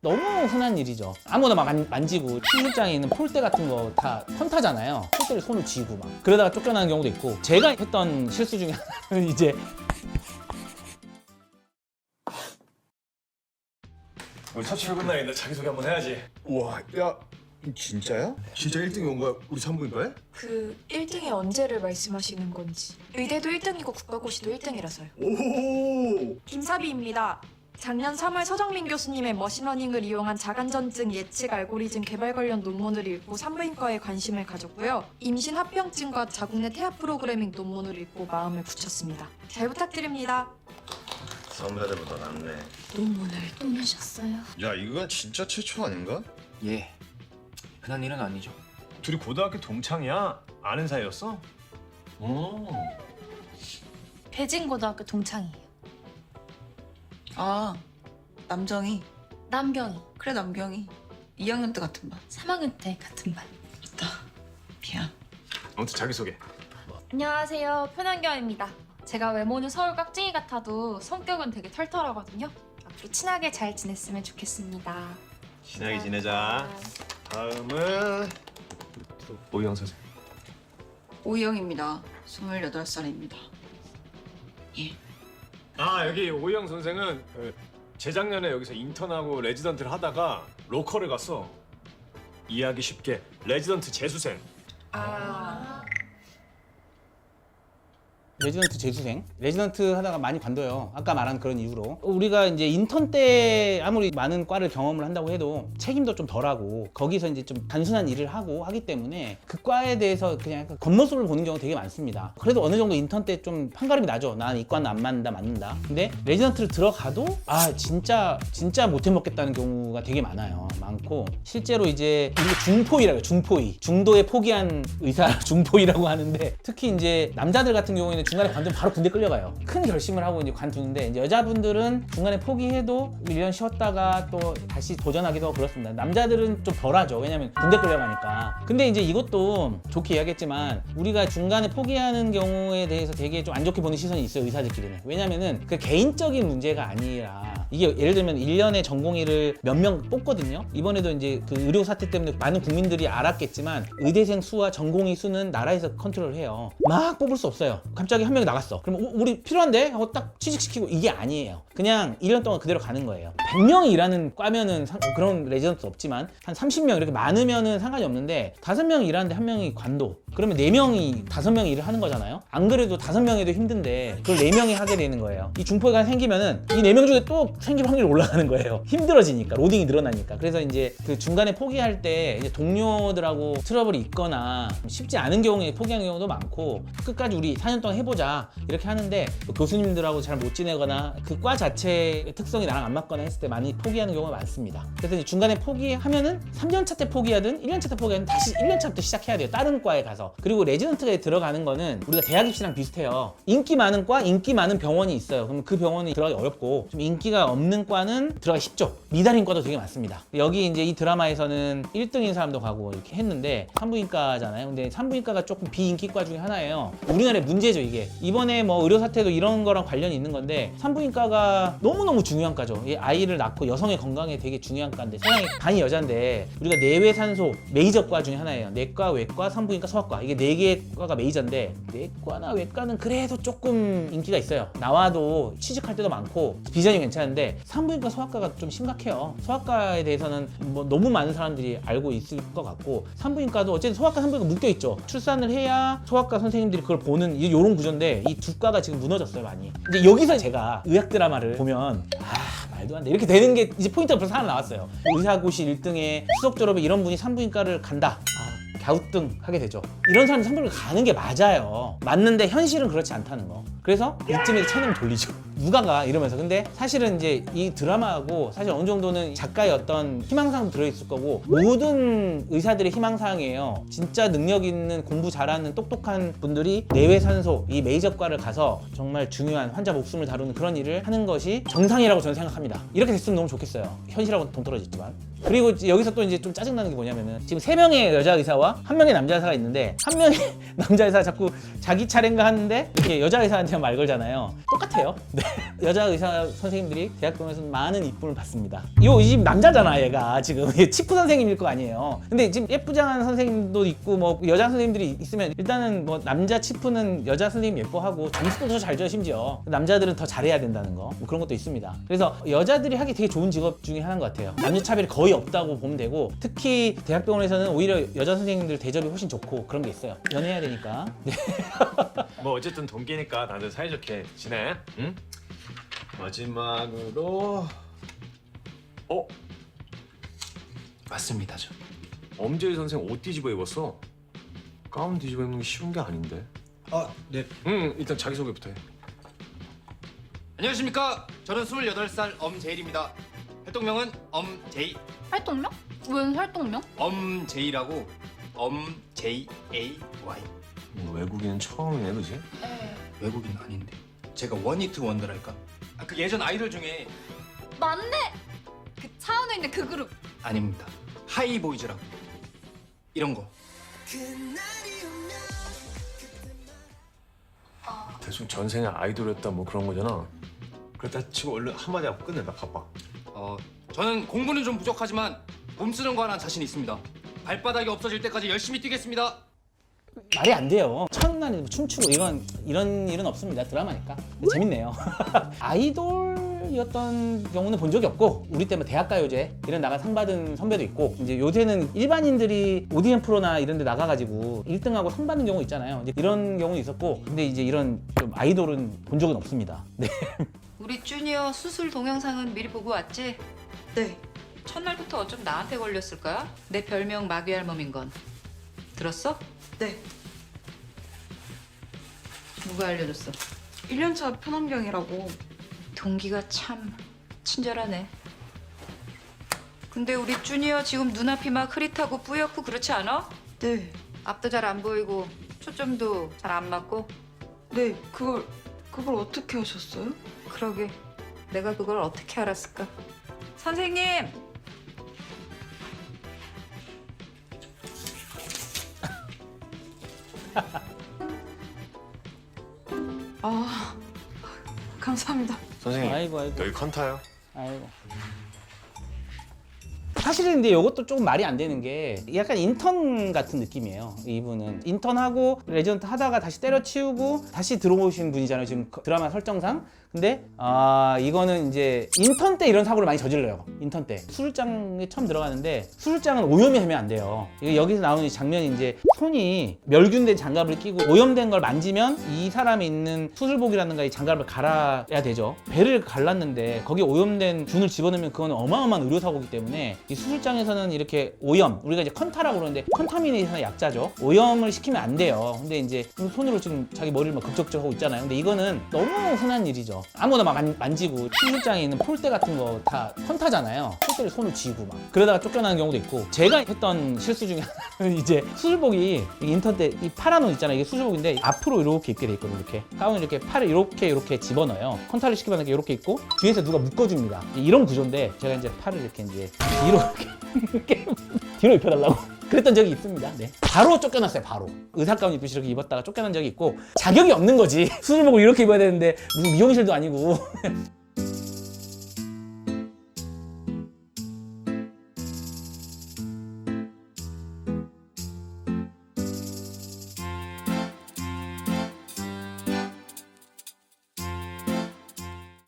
너무 흔한 일이죠. 아무나 막 만지고 수술장에 있는 폴대 같은 거 다 컨타잖아요. 폴대를 손을 쥐고 막 그러다가 쫓겨나는 경우도 있고, 제가 했던 실수 중에 하나는 이제 우리 첫 출근 날인데 자기소개 한번 해야지. 우와, 야, 진짜야? 진짜 1등이 온 거야? 우리 산부인과에? 그 1등이 언제를 말씀하시는 건지. 의대도 1등이고 국가고시도 1등이라서요. 오! 김사비입니다. 작년 3월 서정민 교수님의 머신러닝을 이용한 자간전증 예측 알고리즘 개발 관련 논문을 읽고 산부인과에 관심을 가졌고요. 임신 합병증과 자궁 내 태아 프로그래밍 논문을 읽고 마음을 굳혔습니다. 잘 부탁드립니다. 선배들보다 낫네. 논문을 또 내셨어요? 야, 이건 진짜 최초 아닌가? 예, 흔한 일은 아니죠. 둘이 고등학교 동창이야? 아는 사이였어? 배진고등학교 동창이에요. 아, 남정이. 남경이 그래, 남경이. 2학년 때 같은 반. 3학년 때 같은 반. 맞다. 미안. 아무튼 자기소개. 안녕하세요, 표난경입니다. 제가 외모는 서울 깍쟁이 같아도 성격은 되게 털털하거든요. 앞으로 친하게 잘 지냈으면 좋겠습니다. 친하게 지내자. 다음은 오희영 선생. 오희영입니다. 28살입니다. 예. 아, 여기 오희영 선생은 재작년에 여기서 인턴하고 레지던트를 하다가 로컬을 갔어. 이해하기 쉽게 레지던트 재수생. 레지던트 재수생, 레지던트 하다가 많이 관둬요. 아까 말한 그런 이유로. 우리가 이제 인턴 때 아무리 많은 과를 경험을 한다고 해도 책임도 좀 덜하고 거기서 이제 좀 단순한 일을 하고 하기 때문에 그 과에 대해서 그냥 약간 겉모습을 보는 경우가 되게 많습니다. 그래도 어느 정도 인턴 때 좀 판가름이 나죠. 난 이 과는 안 맞는다. 근데 레지던트를 들어가도 진짜 못해 먹겠다는 경우가 되게 많고, 실제로 이제 이게 중포위라고 해요. 중포위, 중도에 포기한 의사 중포위라고 하는데, 특히 이제 남자들 같은 경우에는 중간에 관두면 바로 군대 끌려가요. 큰 결심을 하고 이제 관두는데, 이제 여자분들은 중간에 포기해도 1년 쉬었다가 또 다시 도전하기도 하고 그렇습니다. 남자들은 좀 덜하죠. 왜냐면 군대 끌려가니까. 근데 이제 이것도 좋게 이야기했지만, 우리가 중간에 포기하는 경우에 대해서 되게 좀 안 좋게 보는 시선이 있어요, 의사들끼리는. 왜냐면은 그 개인적인 문제가 아니라, 이게 예를 들면 1년에 전공의를 몇 명 뽑거든요. 이번에도 이제 그 의료 사태 때문에 많은 국민들이 알았겠지만, 의대생 수와 전공의 수는 나라에서 컨트롤을 해요. 막 뽑을 수 없어요. 갑자기 한 명이 나갔어. 그럼 우리 필요한데? 하고 딱 취직시키고, 이게 아니에요. 그냥 1년 동안 그대로 가는 거예요. 100명이 일하는 과면은 그런 레지던트 없지만, 한 30명 이렇게 많으면은 상관이 없는데, 5명이 일하는데 1명이 관도. 그러면 4명이 5명이 일을 하는 거잖아요. 안 그래도 5명에도 힘든데 그걸 4명이 하게 되는 거예요. 이 중포가 생기면은 이 4명 중에 또 생길 확률이 올라가는 거예요. 힘들어지니까, 로딩이 늘어나니까. 그래서 이제 그 중간에 포기할 때 이제 동료들하고 트러블이 있거나 쉽지 않은 경우에 포기하는 경우도 많고, 끝까지 우리 4년 동안 해보자 이렇게 하는데, 교수님들하고 잘 못 지내거나 그 과 자체의 특성이 나랑 안 맞거나 했을 때 많이 포기하는 경우가 많습니다. 그래서 이제 중간에 포기하면은 3년차 때 포기하든 1년차 때 포기하든 다시 1년차부터 시작해야 돼요. 다른 과에 가서. 그리고 레지던트에 들어가는 거는 우리가 대학 입시랑 비슷해요. 인기 많은 과, 인기 많은 병원이 있어요. 그럼 그 병원이 들어가기 어렵고, 좀 인기가 없는 과는 들어가기 쉽죠. 미달인 과도 되게 많습니다. 여기 이제 이 드라마에서는 1등인 사람도 가고 이렇게 했는데, 산부인과잖아요. 근데 산부인과가 조금 비인기과 중에 하나예요. 우리나라의 문제죠, 이게. 이번에 뭐 의료 사태도 이런 거랑 관련이 있는 건데, 산부인과가 너무너무 중요한 과죠. 이 아이를 낳고 여성의 건강에 되게 중요한 과인데, 세상에 반이 여잔데 우리가 내외산소 메이저 과 중에 하나예요. 내과, 외과, 산부인과, 소아과, 이게 4개 과가 메이저인데, 내과나 외과는 그래도 조금 인기가 있어요. 나와도 취직할 때도 많고 비전이 괜찮은데, 산부인과, 소아과가 좀 심각해요. 소아과에 대해서는 뭐 너무 많은 사람들이 알고 있을 것 같고, 산부인과도 어쨌든 소아과, 산부인과 묶여 있죠. 출산을 해야 소아과 선생님들이 그걸 보는 이런 구조인데, 이 두 과가 지금 무너졌어요, 많이. 이제 여기서 제가 의학 드라마를 보면 말도 안 돼 이렇게 되는 게 이제 포인트가 벌써 하나 나왔어요. 의사고시 1등에 수석 졸업에 이런 분이 산부인과를 간다. 갸우뚱하게 되죠. 이런 사람이 산부인과 가는 게 맞아요. 맞는데 현실은 그렇지 않다는 거. 그래서 이쯤에 채널을 돌리죠. 누가 가? 이러면서. 근데 사실은 이제 이 드라마하고 사실 어느 정도는 작가의 어떤 희망사항도 들어있을 거고, 모든 의사들의 희망사항이에요. 진짜 능력 있는, 공부 잘하는 똑똑한 분들이 내외산소 이 메이저과를 가서 정말 중요한 환자 목숨을 다루는 그런 일을 하는 것이 정상이라고 저는 생각합니다. 이렇게 됐으면 너무 좋겠어요. 현실하고는 동떨어졌지만. 그리고 여기서 또 이제 좀 짜증나는 게 뭐냐면은, 지금 3명의 여자 의사와 1명의 남자 의사가 있는데, 1명의 남자 의사가 자꾸 자기 차례인가 하는데 이렇게 여자 의사한테 말 걸잖아요. 똑같아요. 네. 여자 의사 선생님들이 대학병원에서 많은 이쁨을 받습니다. 이 집 남자잖아, 얘가 지금 치프 선생님일 거 아니에요. 근데 지금 예쁘장한 선생님도 있고 뭐 여자 선생님들이 있으면 일단은 뭐 남자 치프는 여자 선생님 예뻐하고 점수도 더 잘 줘요. 심지어 남자들은 더 잘해야 된다는 거, 뭐 그런 것도 있습니다. 그래서 여자들이 하기 되게 좋은 직업 중에 하나인 것 같아요. 남녀 차별이 거의 없다고 보면 되고, 특히 대학병원에서는 오히려 여자 선생님들 대접이 훨씬 좋고 그런 게 있어요. 연애해야 되니까. 네. 뭐 어쨌든 동기니까 다들 사이좋게 지내. 응? 마지막으로 맞습니다, 저. 엄재희 선생 옷 뒤집어 입었어. 가운 뒤집어 입는 게 쉬운 게 아닌데. 아, 네. 응, 일단 자기소개부터 해. 안녕하십니까? 저는 28살 엄제일입니다. 활동명은 엄제이. 활동명? 웬 활동명? 엄제이라고. 엄제이. 외국인은 처음이네, 그지? 네. 외국인 아닌데. 제가 원히트 원더랄까? 그 예전 아이돌 중에 맞네. 그 차은우 있는 그 그룹. 아닙니다. 하이보이즈라고. 이런 거. 대충 전생에 아이돌이었다 뭐 그런 거잖아. 그렇다 치고 얼른 한마디 하고 끝내. 나 바빠. 저는 공부는 좀 부족하지만 몸 쓰는 거 하나 자신 있습니다. 발바닥이 없어질 때까지 열심히 뛰겠습니다. 말이 안 돼요. 첫날에 춤추고 이런 일은 없습니다. 드라마니까. 근데 재밌네요. 아이돌이었던 경우는 본 적이 없고, 우리 때 뭐 대학가요제 이런 나가 상 받은 선배도 있고, 이제 요새는 일반인들이 오디션 프로나 이런 데 나가가지고 1등하고 상 받는 경우 있잖아요. 이제 이런 경우는 있었고, 근데 이제 이런 좀 아이돌은 본 적은 없습니다. 네. 우리 주니어 수술 동영상은 미리 보고 왔지? 네. 첫날부터 어쩜 나한테 걸렸을까? 내 별명 마귀 할멈인 건. 들었어? 네. 누가 알려줬어? 1년차 편환경이라고. 동기가 참 친절하네. 근데 우리 주니어 지금 눈앞이 막 흐릿하고 뿌옇고 그렇지 않아? 네. 앞도 잘 안 보이고 초점도 잘 안 맞고. 네. 그걸 어떻게 하셨어요? 그러게 내가 그걸 어떻게 알았을까? 선생님! 아, 감사합니다. 선생님, 아이고. 여기 컨타요. 아이고. 사실은 근데 이것도 조금 말이 안 되는 게 약간 인턴 같은 느낌이에요. 이분은 인턴하고 레지던트 하다가 다시 때려치우고 다시 들어오신 분이잖아요, 지금 드라마 설정상. 근데 이거는 이제 인턴 때 이런 사고를 많이 저질러요. 인턴 때 수술장에 처음 들어가는데, 수술장은 오염이 되면 안 돼요. 이게 여기서 나오는 이 장면이 이제 손이 멸균된 장갑을 끼고 오염된 걸 만지면 이 사람이 있는 수술복이라든가 이 장갑을 갈아야 되죠. 배를 갈랐는데 거기에 오염된 균을 집어넣으면 그건 어마어마한 의료사고이기 때문에 이 수술장에서는 이렇게 오염, 우리가 이제 컨타라고 그러는데 컨타미네이션의 약자죠. 오염을 시키면 안 돼요. 근데 이제 손으로 지금 자기 머리를 막 극적적하고 있잖아요. 근데 이거는 너무 흔한 일이죠. 아무나 막 만지고, 수술장에 있는 폴대 같은 거 다 컨타잖아요. 폴대를 손을 쥐고 막 그러다가 쫓겨나는 경우도 있고, 제가 했던 실수 중에 하나는 이제 수술복이 인턴 때 이 파란 옷 있잖아요. 이게 수술복인데 앞으로 이렇게 입게 돼 있거든요. 이렇게 가운을 이렇게 팔을 이렇게 집어넣어요. 컨타를 시키면 이렇게 입고 뒤에서 누가 묶어줍니다. 이런 구조인데 제가 이제 팔을 이렇게 이제 뒤로 이렇게 뒤로 입혀달라고 그랬던 적이 있습니다. 네. 바로 쫓겨났어요. 바로 의사 가운 입듯이 이렇게 입었다가 쫓겨난 적이 있고, 자격이 없는 거지. 수술복을 이렇게 입어야 되는데 무슨 미용실도 아니고